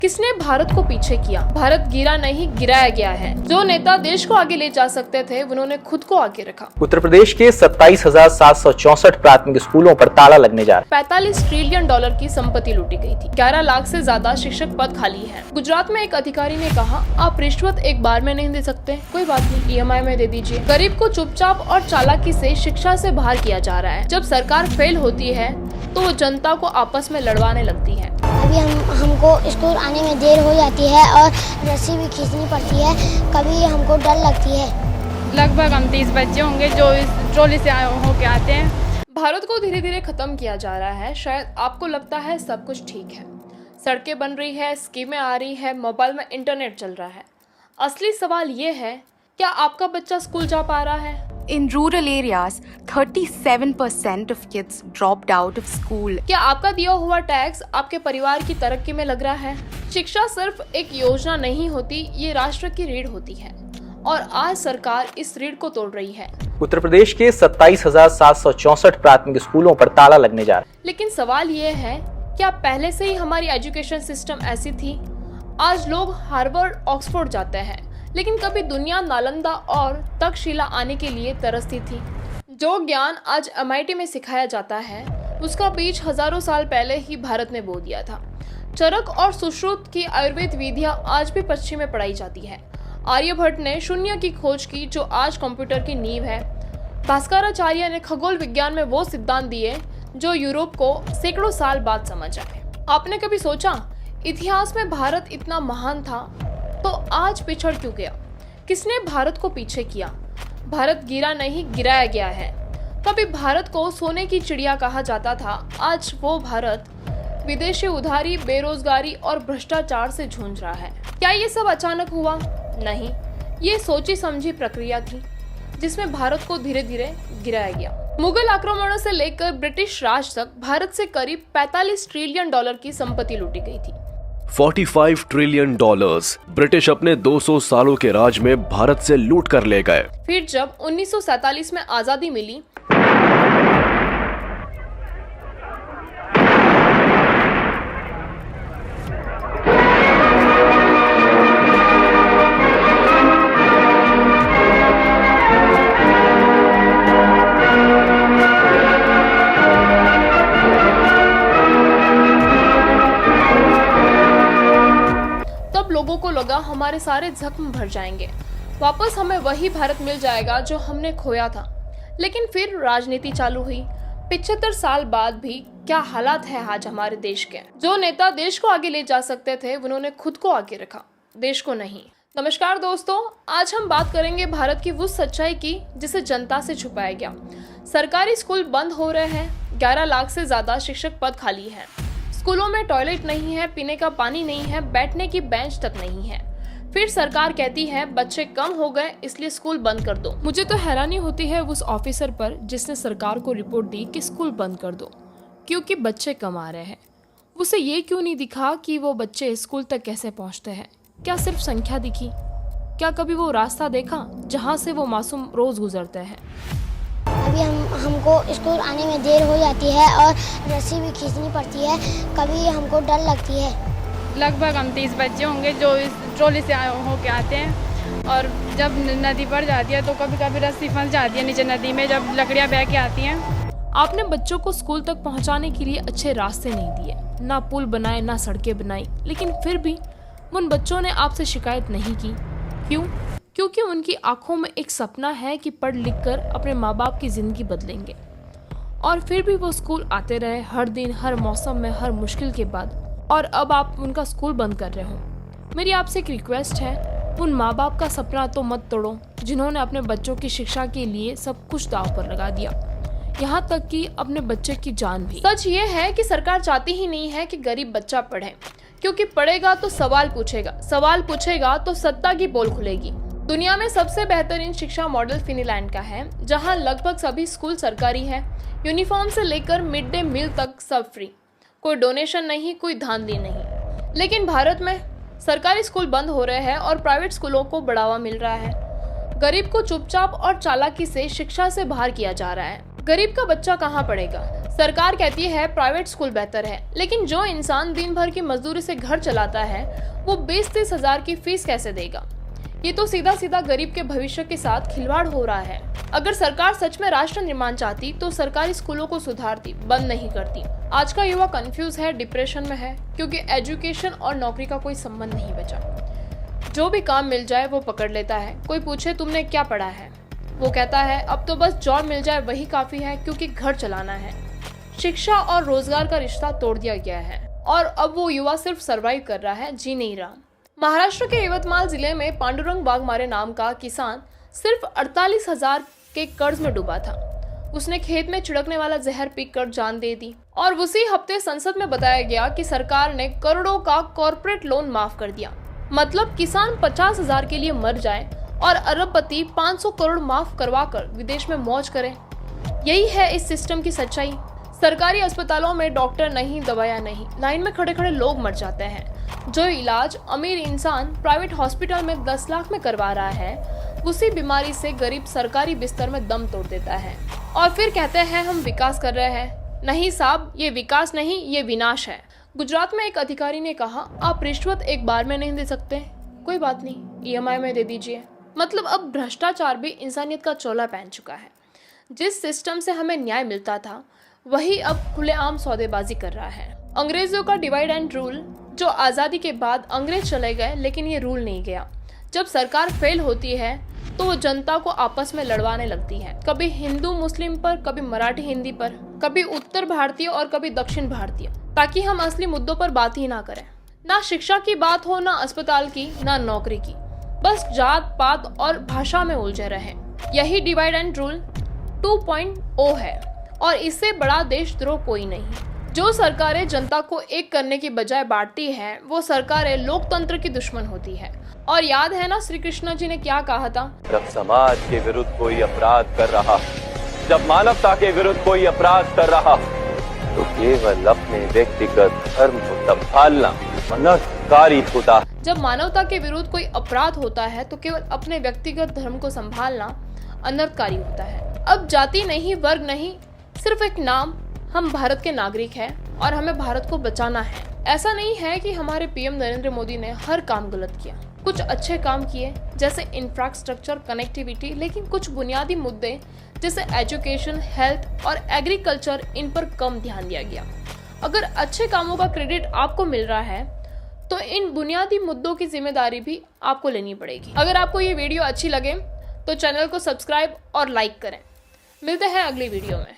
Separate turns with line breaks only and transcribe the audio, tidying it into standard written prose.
किसने भारत को पीछे किया? भारत गिरा नहीं, गिराया गया है। जो नेता देश को आगे ले जा सकते थे, उन्होंने खुद को आगे रखा।
उत्तर प्रदेश के 27,764 प्राथमिक स्कूलों पर ताला लगने जा रहा है।
45 ट्रिलियन डॉलर की संपत्ति लूटी गई थी। 11 लाख से ज्यादा शिक्षक पद खाली हैं। गुजरात में एक अधिकारी ने कहा, आप रिश्वत एक बार में नहीं दे सकते, कोई बात नहीं, EMI में दे दीजिए। गरीब को चुपचाप और चालाकी से शिक्षा से बाहर किया जा रहा है। जब सरकार फेल होती है तो वो जनता को आपस में लड़वाने लगती है।
अभी हमको स्कूल आने में देर हो जाती है और रस्सी भी खींचनी पड़ती है, कभी हमको डर लगती है।
लगभग हम 30 बच्चे होंगे जो इस ट्रॉली से होके आते हैं।
भारत को धीरे धीरे खत्म किया जा रहा है। शायद आपको लगता है सब कुछ ठीक है, सड़कें बन रही है, स्कीमें आ रही है, मोबाइल में इंटरनेट चल रहा है। असली सवाल ये है, क्या आपका बच्चा स्कूल जा पा रहा है?
In rural areas, 37% of kids dropped out of school.
क्या आपका दिया हुआ टैक्स आपके परिवार की तरक्की में लग रहा है? शिक्षा सिर्फ एक योजना नहीं होती, ये राष्ट्र की रीढ़ होती है और आज सरकार इस रीढ़ को तोड़ रही है।
उत्तर प्रदेश के 27,764 प्राथमिक स्कूलों पर ताला लगने जा रहा है।
लेकिन सवाल ये है, क्या पहले से ही हमारी एजुकेशन सिस्टम ऐसी थी? आज लोग हार्वर्ड, ऑक्सफोर्ड जाते हैं, लेकिन कभी दुनिया नालंदा और तक्षशिला आने के लिए तरसती थी। जो ज्ञान आज MIT में सिखाया जाता है, उसका बीज हजारों साल पहले ही भारत ने बो दिया था। चरक और सुश्रुत की आयुर्वेद विधियां आज भी पश्चिम में पढ़ाई जाती है। आर्यभट्ट ने शून्य की खोज की, जो आज कंप्यूटर की नींव है। भास्कराचार्य ने खगोल विज्ञान में वो सिद्धांत दिए जो यूरोप को सैकड़ों साल बाद समझ आए। आपने कभी सोचा, इतिहास में भारत इतना महान था तो आज पिछड़ क्यों गया? किसने भारत को पीछे किया? भारत गिरा नहीं, गिराया गया है। कभी भारत को सोने की चिड़िया कहा जाता था, आज वो भारत विदेशी उधारी, बेरोजगारी और भ्रष्टाचार से जूझ रहा है। क्या ये सब अचानक हुआ? नहीं, ये सोची समझी प्रक्रिया थी जिसमें भारत को धीरे धीरे गिराया गया। मुगल आक्रमणों से लेकर ब्रिटिश राज तक भारत से करीब 45 ट्रिलियन डॉलर की संपत्ति लूटी गई थी।
45 ट्रिलियन डॉलर्स ब्रिटिश अपने 200 सालों के राज में भारत से लूट कर ले गए।
फिर जब 1947 में आजादी मिली, लोगों को लगा हमारे सारे जख्म भर जाएंगे, वापस हमें वही भारत मिल जाएगा जो हमने खोया था। लेकिन फिर राजनीति चालू हुई। 75 साल बाद भी क्या हालात है आज हमारे देश के। जो नेता देश को आगे ले जा सकते थे, उन्होंने खुद को आगे रखा, देश को नहीं। नमस्कार दोस्तों, आज हम बात करेंगे भारत की उस सच्चाई की जिसे जनता से छुपाया गया। सरकारी स्कूल बंद हो रहे हैं, 11 लाख से ज्यादा शिक्षक पद खाली हैं। स्कूलों में टॉयलेट नहीं है, पीने का पानी नहीं है, बैठने की बेंच तक नहीं है। फिर सरकार कहती है बच्चे कम हो गए इसलिए स्कूल बंद कर दो। मुझे तो हैरानी होती है उस ऑफिसर पर जिसने सरकार को रिपोर्ट दी कि स्कूल बंद कर दो क्योंकि बच्चे कम आ रहे हैं। उसे ये क्यों नहीं दिखा कि वो बच्चे स्कूल तक कैसे पहुंचते हैं? क्या सिर्फ संख्या दिखी? क्या कभी वो रास्ता देखा जहाँ से वो मासूम रोज गुजरते हैं?
अभी हमको स्कूल आने में देर हो जाती है और रस्सी भी खींचनी पड़ती है, कभी हमको डर लगती है।
लगभग हम 30 बच्चे होंगे जो इस ट्रॉली से होके आते हैं और जब नदी बढ़ जाती है तो कभी कभी रस्सी फंस जाती है नीचे नदी में, जब लकड़ियाँ बह के आती हैं।
आपने बच्चों को स्कूल तक पहुंचाने के लिए अच्छे रास्ते नहीं दिए, ना पुल बनाए, ना सड़कें बनाई, लेकिन फिर भी उन बच्चों ने आपसे शिकायत नहीं की। क्यों? क्योंकि उनकी आंखों में एक सपना है कि पढ़ लिख कर अपने माँ बाप की जिंदगी बदलेंगे। और फिर भी वो स्कूल आते रहे, हर दिन, हर मौसम में, हर मुश्किल के बाद। और अब आप उनका स्कूल बंद कर रहे हो। मेरी आपसे एक रिक्वेस्ट है, उन माँ बाप का सपना तो मत तोड़ो जिन्होंने अपने बच्चों की शिक्षा के लिए सब कुछ दांव पर लगा दिया, यहाँ तक कि अपने बच्चे की जान भी। सच ये है कि सरकार चाहती ही नहीं है कि गरीब बच्चा पढ़े, क्योंकि पढ़ेगा तो सवाल पूछेगा, सवाल पूछेगा तो सत्ता की पोल खुलेगी। दुनिया में सबसे बेहतरीन शिक्षा मॉडल फिनलैंड का है, जहां लगभग सभी स्कूल सरकारी हैं। यूनिफॉर्म से लेकर मिड डे मील तक सब फ्री, कोई डोनेशन नहीं, कोई धांधली नहीं। लेकिन भारत में सरकारी स्कूल बंद हो रहे हैं और प्राइवेट स्कूलों को बढ़ावा मिल रहा है। गरीब को चुपचाप और चालाकी से शिक्षा से बाहर किया जा रहा है। गरीब का बच्चा कहाँ पढ़ेगा? सरकार कहती है प्राइवेट स्कूल बेहतर है, लेकिन जो इंसान दिन भर की मजदूरी से घर चलाता है वो 20-30 हजार की फीस कैसे देगा? ये तो सीधा सीधा गरीब के भविष्य के साथ खिलवाड़ हो रहा है। अगर सरकार सच में राष्ट्र निर्माण चाहती तो सरकारी स्कूलों को सुधारती, बंद नहीं करती। आज का युवा कंफ्यूज है, डिप्रेशन में है, क्योंकि एजुकेशन और नौकरी का कोई संबंध नहीं बचा। जो भी काम मिल जाए वो पकड़ लेता है। कोई पूछे तुमने क्या पढ़ा है, वो कहता है अब तो बस जॉब मिल जाए वही काफी है, क्योंकि घर चलाना है। शिक्षा और रोजगार का रिश्ता तोड़ दिया गया है और अब वो युवा सिर्फ सरवाइव कर रहा है, जी नहीं रहा। महाराष्ट्र के यवतमाल जिले में पांडुरंग वाघमारे नाम का किसान सिर्फ 48,000 के कर्ज में डूबा था। उसने खेत में छिड़कने वाला जहर पीकर जान दे दी और उसी हफ्ते संसद में बताया गया कि सरकार ने करोड़ों का कॉर्पोरेट लोन माफ कर दिया। मतलब किसान 50,000 के लिए मर जाए और अरबपति 500 करोड़ माफ करवाकर विदेश में मौज करें। यही है इस सिस्टम की सच्चाई। सरकारी अस्पतालों में डॉक्टर नहीं, दवाइयाँ नहीं, लाइन में खड़े खड़े लोग मर जाते हैं। जो इलाज अमीर इंसान प्राइवेट हॉस्पिटल में 10 लाख में करवा रहा है, उसी बीमारी से गरीब सरकारी बिस्तर में दम तोड़ देता है और फिर कहते हैं हम विकास कर रहे हैं। नहीं साहब, ये विकास नहीं, ये विनाश है। गुजरात में एक अधिकारी ने कहा, आप रिश्वत एक बार में नहीं दे सकते, कोई बात नहीं, EMI में दे दीजिए। मतलब अब भ्रष्टाचार भी इंसानियत का चोला पहन चुका है। जिस सिस्टम से हमें न्याय मिलता था वही अब खुलेआम सौदेबाजी कर रहा है। अंग्रेजों का डिवाइड एंड रूल, जो आज़ादी के बाद अंग्रेज चले गए लेकिन ये रूल नहीं गया। जब सरकार फेल होती है तो वो जनता को आपस में लड़वाने लगती है, कभी हिंदू मुस्लिम पर, कभी मराठी हिंदी पर, कभी उत्तर भारतीय और कभी दक्षिण भारतीय, ताकि हम असली मुद्दों पर बात ही ना करें। ना शिक्षा की बात हो, ना अस्पताल की, ना नौकरी की, बस जात पात और भाषा में उलझे रहे। यही डिवाइड एंड रूल 2.0 है और इससे बड़ा देशद्रोह कोई नहीं। जो सरकारें जनता को एक करने की बजाय बांटती हैं, वो सरकारें लोकतंत्र की दुश्मन होती है। और याद है ना श्री कृष्ण जी ने क्या कहा था?
जब समाज के विरुद्ध कोई अपराध कर रहा, जब मानवता के विरुद्ध कोई अपराध कर रहा, तो केवल अपने व्यक्तिगत धर्म को संभालना अनर्थकारी होता।
जब मानवता के विरुद्ध कोई अपराध होता है तो केवल अपने व्यक्तिगत धर्म को संभालना अनर्थकारी होता है। अब जाति नहीं, वर्ग नहीं, सिर्फ एक नाम, हम भारत के नागरिक हैं और हमें भारत को बचाना है। ऐसा नहीं है कि हमारे PM नरेंद्र मोदी ने हर काम गलत किया। कुछ अच्छे काम किए जैसे इंफ्रास्ट्रक्चर, कनेक्टिविटी, लेकिन कुछ बुनियादी मुद्दे जैसे एजुकेशन, हेल्थ और एग्रीकल्चर, इन पर कम ध्यान दिया गया। अगर अच्छे कामों का क्रेडिट आपको मिल रहा है तो इन बुनियादी मुद्दों की जिम्मेदारी भी आपको लेनी पड़ेगी। अगर आपको ये वीडियो अच्छी लगे तो चैनल को सब्सक्राइब और लाइक करें। मिलते हैं अगली वीडियो में।